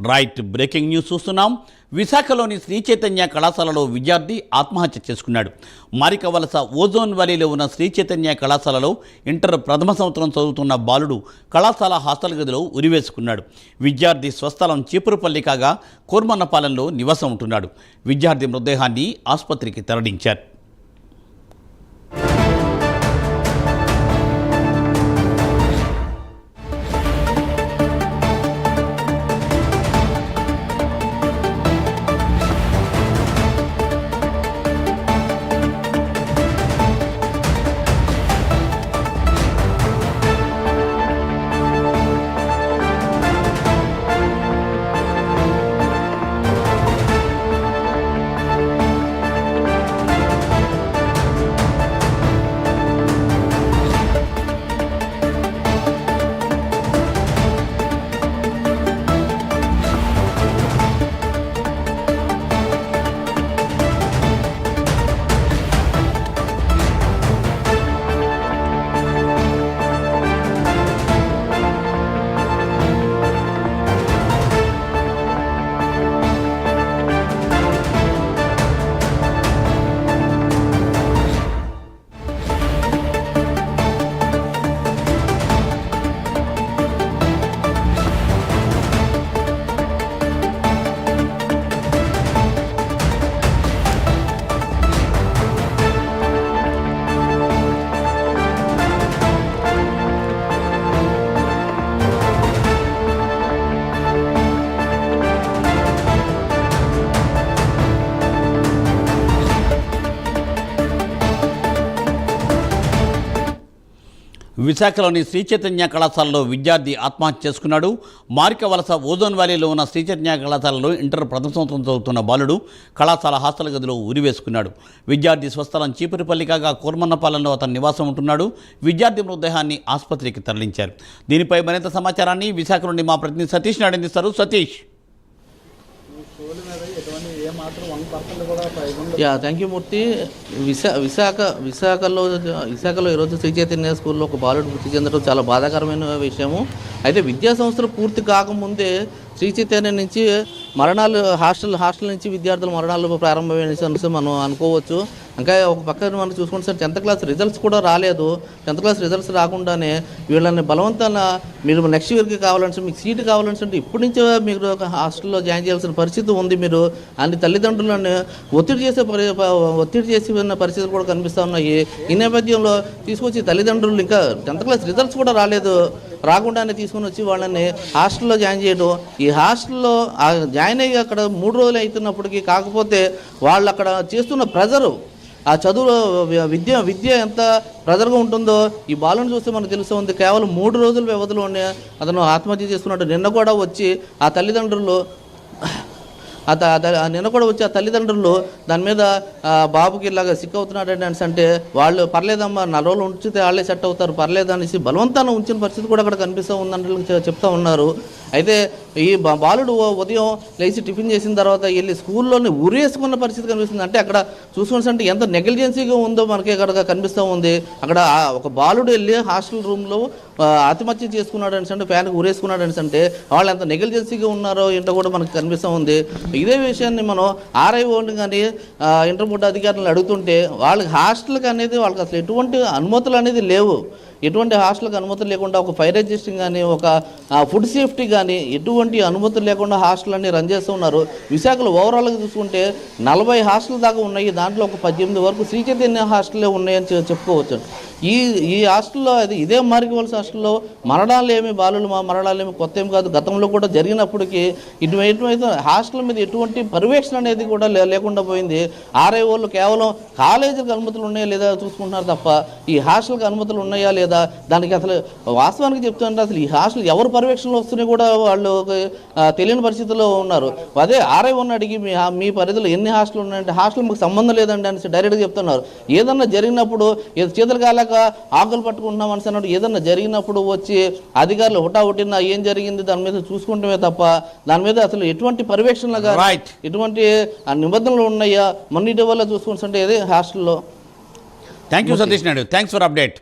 Right breaking news చూస్తున్నాం. విశాఖలోని శ్రీ చైతన్య కళాశాలలో విద్యార్థి ఆత్మహత్య చేసుకున్నాడు. మారికవలస ఓజోన్ వ్యాలీలో ఉన్న శ్రీ చైతన్య కళాశాలలో ఇంటర్ ప్రథమ సంవత్సరం చదువుతున్న బాలుడు కళాశాల హాస్టల్ గదిలో ఉరివేసుకున్నాడు. విద్యార్థి స్వస్థలం చీపురుపల్లి కాగా కోర్మన్నపాలెంలో నివాసం ఉంటున్నాడు. విద్యార్థి మృతదేహాన్ని ఆసుపత్రికి తరలించారు. విశాఖలోని శ్రీ చైతన్య కళాశాలలో విద్యార్థి ఆత్మహత్య చేసుకున్నాడు. మారికవలస ఓజోన్ వ్యాలీలో ఉన్న శ్రీ చైతన్య కళాశాలలో ఇంటర్ ప్రథమ సంవత్సరం చదువుతున్న బాలుడు కళాశాల హాస్టల్ గదిలో ఉరివేసుకున్నాడు. విద్యార్థి స్వస్థలం చీపురుపల్లి కాగా కోర్మన్నపాలెంలో అతను నివాసం ఉంటున్నాడు. విద్యార్థి మృతదేహాన్ని ఆసుపత్రికి తరలించారు. దీనిపై మరింత సమాచారాన్ని విశాఖ నుండి మా ప్రతినిధి సతీష్ అందిస్తారు. సతీష్. థ్యాంక్ యూ మూర్తి. విశాఖలో ఈరోజు శ్రీ చైతన్య స్కూల్లో ఒక బాలుడు మృతి చెందడం చాలా బాధాకరమైన విషయము. అయితే విద్యా సంవత్సరం పూర్తి కాకముందే శ్రీ చైతన్య నుంచి మరణాలు హాస్టల్ నుంచి విద్యార్థుల మరణాలు ప్రారంభమైన మనం అనుకోవచ్చు. ఇంకా ఒక పక్కన మనం చూసుకుంటే సార్ 10th క్లాస్ రిజల్ట్స్ కూడా రాలేదు. 10th క్లాస్ రిజల్ట్స్ రాకుండానే వీళ్ళని బలవంతంగా మీరు నెక్స్ట్ ఇయర్కి కావాలంటే మీకు సీటు కావాలంటే ఇప్పటి నుంచే మీరు ఒక హాస్టల్లో జాయిన్ చేయాల్సిన పరిస్థితి ఉంది. మీరు అన్ని తల్లిదండ్రులను ఒత్తిడి చేసి ఉన్న పరిస్థితులు కూడా కనిపిస్తూ ఉన్నాయి. ఈ నేపథ్యంలో తీసుకొచ్చి తల్లిదండ్రులు ఇంకా 10th క్లాస్ రిజల్ట్స్ కూడా రాకుండానే తీసుకొని వచ్చి వాళ్ళని హాస్టల్లో జాయిన్ చేయడం. ఈ హాస్టల్లో జాయిన్ అయ్యి అక్కడ 3 రోజులు అవుతున్నప్పటికీ కాకపోతే వాళ్ళు అక్కడ చేస్తున్న ప్రెజరు, ఆ చదువు విద్య ఎంత ప్రెజర్గా ఉంటుందో ఈ బాలుని చూస్తే మనకు తెలుస్తూ ఉంది. కేవలం 3 రోజుల వ్యవధిలోనే అతను ఆత్మహత్య చేసుకున్నట్టు నిన్న కూడా వచ్చి ఆ తల్లిదండ్రులు ఆ తల్లిదండ్రులు దాని మీద బాబుకి ఇలాగా సిక్ అవుతున్నాడు అంటే వాళ్ళు పర్లేదమ్మా 4 రోజులు ఉంచితే వాళ్ళే సెట్ అవుతారు పర్లేదు అనేసి బలవంతాన్ని ఉంచిన పరిస్థితి కూడా అక్కడ కనిపిస్తూ ఉందంటే చెప్తా ఉన్నారు. అయితే ఈ బాలుడు ఉదయం లేచి టిఫిన్ చేసిన తర్వాత వెళ్ళి స్కూల్లోని ఉరేసుకున్న పరిస్థితి కనిపిస్తుంది. అంటే అక్కడ చూసుకుంటే ఎంత నెగ్లిజెన్సీగా ఉందో మనకి అక్కడ కనిపిస్తూ ఉంది. అక్కడ ఒక బాలుడు వెళ్ళి హాస్టల్ రూమ్లో ఆత్మహత్య చేసుకున్నాడు అంటే ఫ్యాన్కి ఉరేసుకున్నాడు అంటే వాళ్ళు ఎంత నెగ్లిజెన్సీగా ఉన్నారో ఏంటో కూడా మనకు కనిపిస్తూ ఉంది. ఇదే విషయాన్ని మనం ఆర్ఐఓని కానీ ఇంటర్ బోర్డు అధికారులను అడుగుతుంటే వాళ్ళకి హాస్టల్కి అనేది వాళ్ళకి అసలు ఎటువంటి అనుమతులు అనేది లేవు. ఎటువంటి హాస్టల్కి అనుమతులు లేకుండా ఒక ఫైర్ ఎగ్జిస్టింగ్ కానీ ఒక ఫుడ్ సేఫ్టీ కానీ ఎటువంటి అనుమతులు లేకుండా హాస్టల్ అన్ని రన్ చేస్తూ ఉన్నారు. విశాఖలో ఓవరాల్గా చూసుకుంటే 40 హాస్టల్ దాకా ఉన్నాయి. దాంట్లో ఒక 18 వరకు శ్రీ చైతన్య హాస్టల్లే ఉన్నాయని చెప్పుకోవచ్చు. ఈ హాస్టల్లో ఇదే మారికవలస హాస్టల్లో బాలుల మరణాలేమి కొత్త ఏమి కాదు. గతంలో కూడా జరిగినప్పటికీ ఇటువంటి హాస్టల్ మీద ఎటువంటి పర్యవేక్షణ అనేది కూడా లేకుండా పోయింది. ఆర్ఐఓలు కేవలం కాలేజీలకు అనుమతులు ఉన్నాయా లేదా చూసుకుంటున్నారు తప్ప ఈ హాస్టల్కి అనుమతులు ఉన్నాయా లేదా దానికి అసలు వాస్తవానికి చెప్తుంటే అసలు ఈ హాస్టల్ ఎవరు పర్యవేక్షణలో వస్తున్నాయి కూడా వాళ్ళు తెలియని పరిస్థితుల్లో ఉన్నారు. అదే ఆర్ఐఓని అడిగి మీ పరిధిలో ఎన్ని హాస్టల్ ఉన్నాయంటే హాస్టల్ మాకు సంబంధం లేదండి అనేసి డైరెక్ట్గా చెప్తున్నారు. ఏదన్నా జరిగినప్పుడు చేతులు కాలేక ఆకులు పట్టుకుంటున్నాం అని అన్నట్టు ఏదన్నా జరిగినప్పుడు వచ్చి అధికారులు హుటాహుటిన ఏం జరిగింది దాని మీద చూసుకుంటమే తప్ప దాని మీద అసలు ఎటువంటి పర్యవేక్షణగా ఎటువంటి నిబంధనలు ఉన్నాయా మొన్నటి వల్ల చూసుకుంటుంటే హాస్టల్లో. Thank you Satish Naidu. Thanks for update.